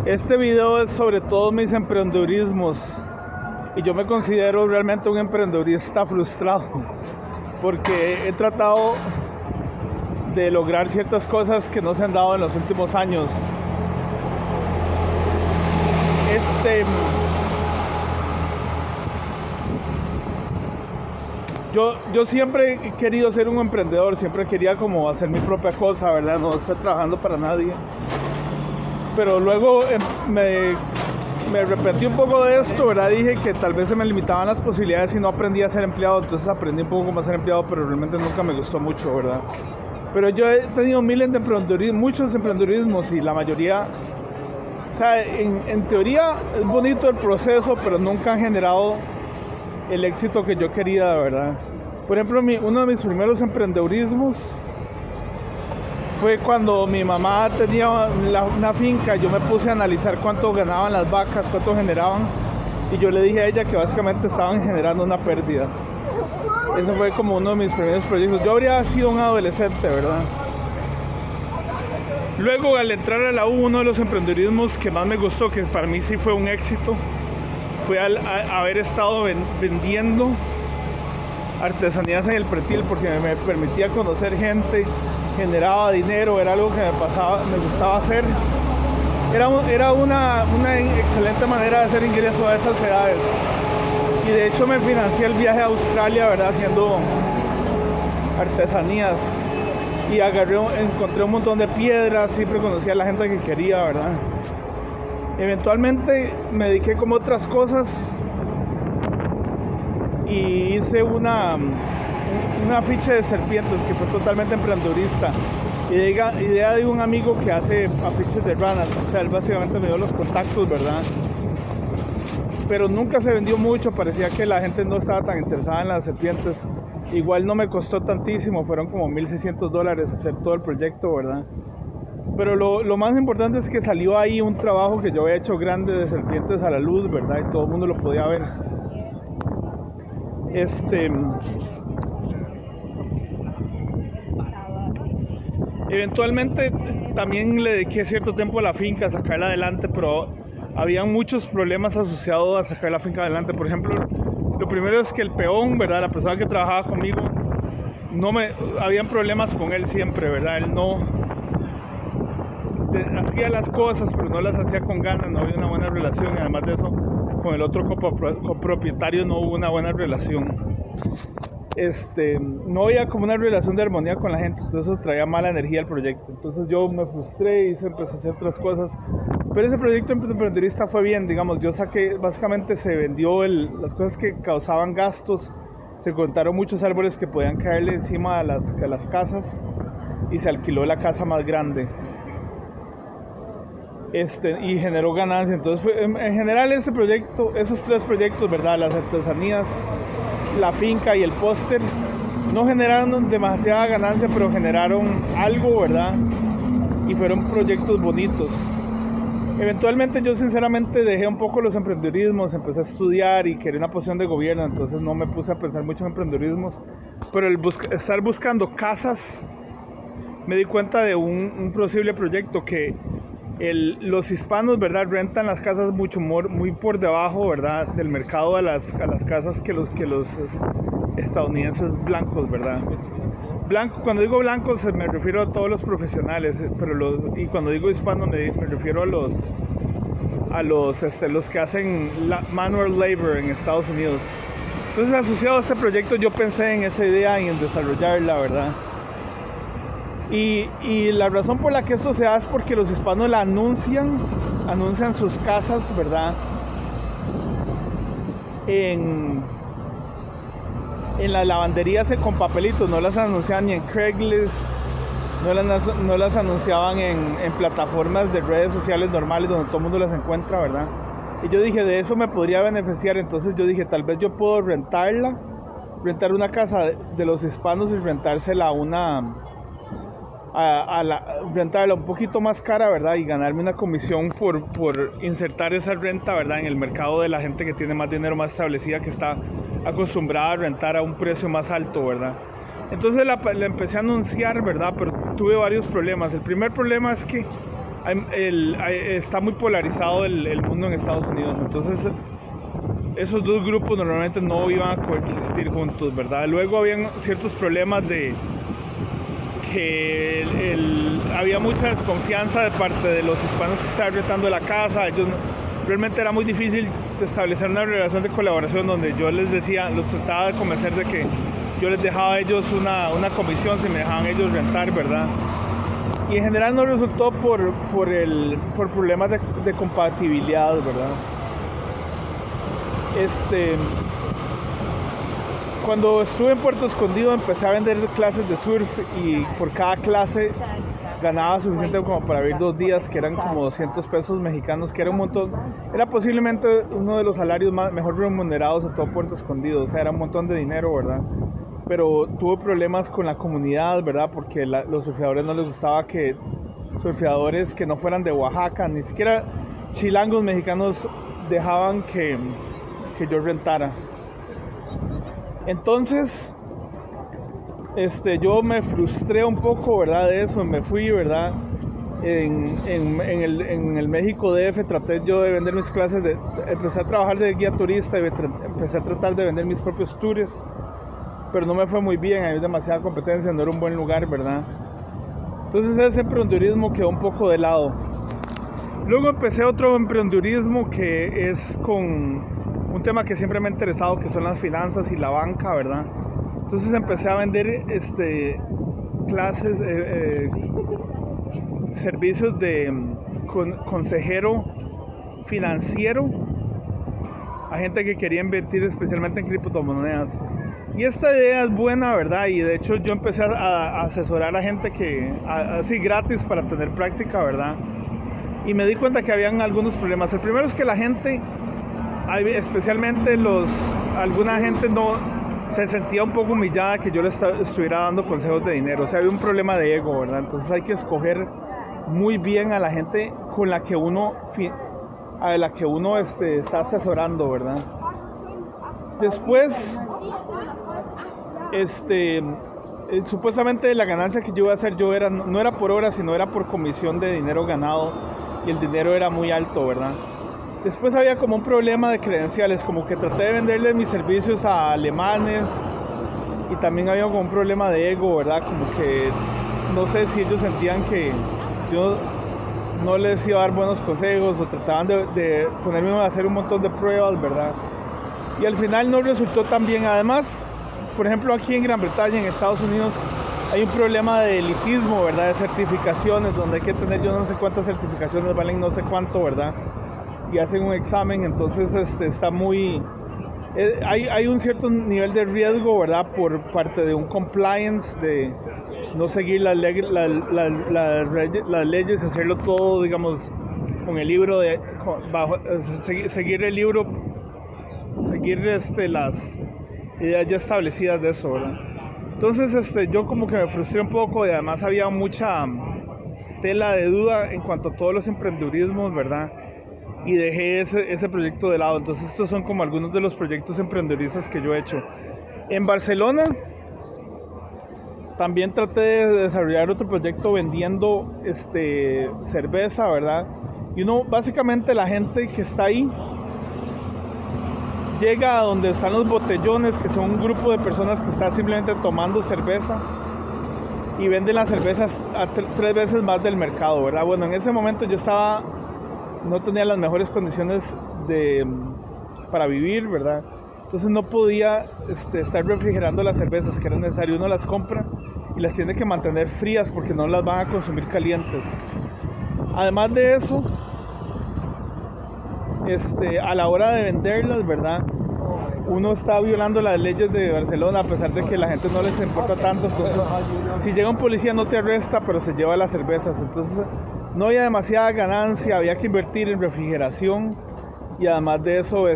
Este video es sobre todos mis emprendedurismos y yo me considero realmente un emprendedorista frustrado porque he tratado de lograr ciertas cosas que no se han dado en los últimos años. Yo siempre he querido ser un emprendedor, siempre quería como hacer mi propia cosa, ¿verdad? No estar trabajando para nadie. Pero luego me arrepentí un poco de esto, ¿verdad? Dije que tal vez se me limitaban las posibilidades y no aprendí a ser empleado, entonces aprendí un poco cómo ser empleado, pero realmente nunca me gustó mucho, ¿verdad? Pero yo he tenido muchos emprendedurismos y la mayoría, o sea, en teoría es bonito el proceso, pero nunca han generado el éxito que yo quería, ¿verdad? Por ejemplo, uno de mis primeros emprendedurismos fue cuando mi mamá tenía una finca. Yo me puse a analizar cuánto ganaban las vacas, cuánto generaban, y yo le dije a ella que básicamente estaban generando una pérdida. Ese fue como uno de mis primeros proyectos. Yo habría sido un adolescente, ¿verdad? Luego, al entrar a la U, uno de los emprendedurismos que más me gustó, que para mí sí fue un éxito, fue haber estado vendiendo artesanías en el pretil, porque me permitía conocer gente, generaba dinero, era algo que me gustaba hacer. Era una excelente manera de hacer ingreso a esas edades. Y de hecho me financié el viaje a Australia, ¿verdad? Haciendo artesanías. Y encontré un montón de piedras, siempre conocía a la gente que quería, ¿verdad? Eventualmente me dediqué como otras cosas y hice un afiche de serpientes que fue totalmente emprendedorista. Idea de un amigo que hace afiches de ranas, o sea, él básicamente me dio los contactos, ¿verdad? Pero nunca se vendió mucho, parecía que la gente no estaba tan interesada en las serpientes. Igual no me costó tantísimo, fueron como $1,600 hacer todo el proyecto, ¿verdad? Pero lo más importante es que salió ahí un trabajo que yo había hecho grande de serpientes a la luz, ¿verdad? Y todo el mundo lo podía ver. Eventualmente también le dediqué cierto tiempo a la finca, a sacarla adelante, pero había muchos problemas asociados a sacar la finca adelante. Por ejemplo, lo primero es que el peón, ¿verdad? La persona que trabajaba conmigo, habían problemas con él siempre, ¿verdad? Él no hacía las cosas, pero no las hacía con ganas, no había una buena relación, y además de eso, con el otro copropietario no hubo una buena relación. No había como una relación de armonía con la gente, entonces eso traía mala energía al proyecto. Entonces yo me frustré y empecé a hacer otras cosas. Pero ese proyecto emprendedorista fue bien, digamos, yo saqué, básicamente se vendió las cosas que causaban gastos, se cortaron muchos árboles que podían caerle encima a las casas y se alquiló la casa más grande. Y generó ganancia. Entonces en general esos tres proyectos, ¿verdad? Las artesanías, la finca y el póster, no generaron demasiada ganancia, pero generaron algo, ¿verdad? Y fueron proyectos bonitos. Eventualmente yo sinceramente dejé un poco los emprendedurismos, empecé a estudiar y quería una posición de gobierno, entonces no me puse a pensar mucho en emprendedurismos, pero estar buscando casas, me di cuenta de un posible proyecto que los hispanos, ¿verdad? Rentan las casas muy por debajo, ¿verdad? Del mercado a las casas que los estadounidenses blancos, ¿verdad? Cuando digo blancos me refiero a todos los profesionales, y cuando digo hispanos me refiero a los que hacen manual labor en Estados Unidos. Entonces, asociado a este proyecto, yo pensé en esa idea y en desarrollarla, ¿verdad? Y la razón por la que esto se hace es porque los hispanos anuncian sus casas, ¿verdad? En las lavanderías con papelitos, no las anunciaban ni en Craigslist, no las anunciaban en plataformas de redes sociales normales donde todo el mundo las encuentra, ¿verdad? Y yo dije, de eso me podría beneficiar, entonces yo dije, tal vez yo puedo rentar una casa de los hispanos y rentársela rentarla un poquito más cara, ¿verdad? Y ganarme una comisión por insertar esa renta, ¿verdad? En el mercado de la gente que tiene más dinero, más establecida, que está acostumbrada a rentar a un precio más alto, ¿verdad? Entonces la empecé a anunciar, ¿verdad? Pero tuve varios problemas. El primer problema es que está muy polarizado el mundo en Estados Unidos, entonces esos dos grupos normalmente no iban a coexistir juntos, ¿verdad? Luego habían ciertos problemas de que había mucha desconfianza de parte de los hispanos que estaban rentando la casa. Realmente era muy difícil establecer una relación de colaboración donde yo les decía, los trataba de convencer de que yo les dejaba a ellos una comisión si me dejaban ellos rentar, ¿verdad? Y en general no resultó por problemas de compatibilidad, ¿verdad? Cuando estuve en Puerto Escondido empecé a vender clases de surf y por cada clase ganaba suficiente como para vivir 2 días, que eran como 200 pesos mexicanos, que era un montón. Era posiblemente uno de los salarios mejor remunerados de todo Puerto Escondido, o sea, era un montón de dinero, ¿verdad? Pero tuve problemas con la comunidad, ¿verdad? Porque los surfeadores no les gustaba que surfeadores que no fueran de Oaxaca, ni siquiera chilangos mexicanos dejaban que yo rentara. Entonces, yo me frustré un poco, ¿verdad? De eso, me fui, ¿verdad? En el México DF traté yo de vender mis clases, empecé a trabajar de guía turista y empecé a tratar de vender mis propios tours, pero no me fue muy bien, había demasiada competencia, no era un buen lugar, ¿verdad? Entonces ese emprendedurismo quedó un poco de lado. Luego empecé otro emprendedurismo que es con un tema que siempre me ha interesado, que son las finanzas y la banca, ¿verdad? Entonces empecé a vender clases, servicios de consejero financiero a gente que quería invertir especialmente en criptomonedas. Y esta idea es buena, ¿verdad? Y de hecho yo empecé a asesorar a gente así gratis para tener práctica, ¿verdad? Y me di cuenta que habían algunos problemas. El primero es que la gente, especialmente alguna gente no se sentía un poco humillada que yo le estuviera dando consejos de dinero. O sea, había un problema de ego, ¿verdad? Entonces hay que escoger muy bien a la gente con la que uno está asesorando, ¿verdad? Después, supuestamente la ganancia que yo iba a hacer no era por hora, sino era por comisión de dinero ganado, y el dinero era muy alto, ¿verdad? Después había como un problema de credenciales, como que traté de venderle mis servicios a alemanes, y también había como un problema de ego, ¿verdad? Como que no sé si ellos sentían que yo no les iba a dar buenos consejos, o trataban de ponerme a hacer un montón de pruebas, ¿verdad? Y al final no resultó tan bien. Además, por ejemplo, aquí en Gran Bretaña, en Estados Unidos, hay un problema de elitismo, ¿verdad? De certificaciones, donde hay que tener yo no sé cuántas certificaciones, valen no sé cuánto, ¿verdad? Y hacen un examen, entonces está muy... hay un cierto nivel de riesgo, ¿verdad? Por parte de un compliance, de no seguir las leyes, hacerlo todo, digamos, con el libro, seguir el libro, seguir las ideas ya establecidas de eso, ¿verdad? Entonces yo como que me frustré un poco, y además había mucha tela de duda en cuanto a todos los emprendedurismos, ¿verdad? Y dejé ese proyecto de lado. Entonces estos son como algunos de los proyectos emprendeduristas que yo he hecho. En Barcelona también traté de desarrollar otro proyecto vendiendo cerveza, ¿verdad? Y básicamente la gente que está ahí llega a donde están los botellones, que son un grupo de personas que está simplemente tomando cerveza, y venden las cervezas a 3 veces más del mercado, ¿verdad? Bueno, en ese momento yo no tenía las mejores condiciones para vivir, ¿verdad? Entonces no podía estar refrigerando las cervezas que eran necesarias. Uno las compra y las tiene que mantener frías porque no las van a consumir calientes. Además de eso, a la hora de venderlas, ¿verdad? Uno está violando las leyes de Barcelona, a pesar de que la gente no les importa tanto. Entonces, si llega un policía no te arresta, pero se lleva las cervezas. Entonces, no había demasiada ganancia, había que invertir en refrigeración, y además de eso,